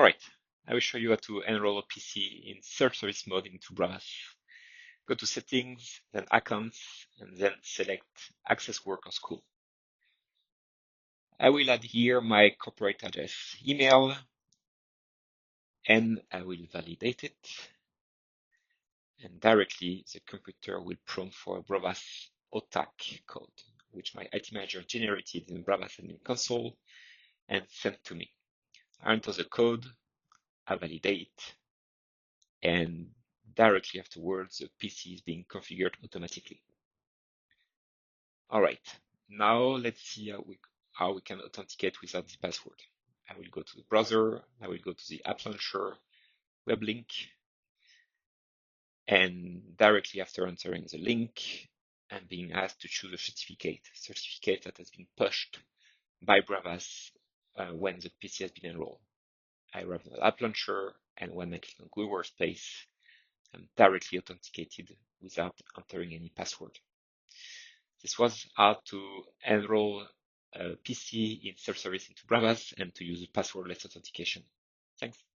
right, I will show you how to enroll a PC in self-service mode into Bravas. Go to Settings, then Accounts, and then select Access Work or School. I will add here my corporate address, email, and I will validate it. And directly, the computer will prompt for a Bravas OTAC code, which my IT manager generated in Bravas admin console and sent to me. I enter the code, I validate, and directly afterwards, the PC is being configured automatically. All right, now let's see how we can authenticate without the password. I will go to the browser, I will go to the app launcher, web link, and directly after entering the link, I'm being asked to choose a certificate that has been pushed by Bravas when the PC has been enrolled. I arrive at the app launcher, and when I click on Google Workspace, I'm directly authenticated without entering any password. This was how to enroll a PC in self-service into Bravas and to use passwordless authentication. Thanks.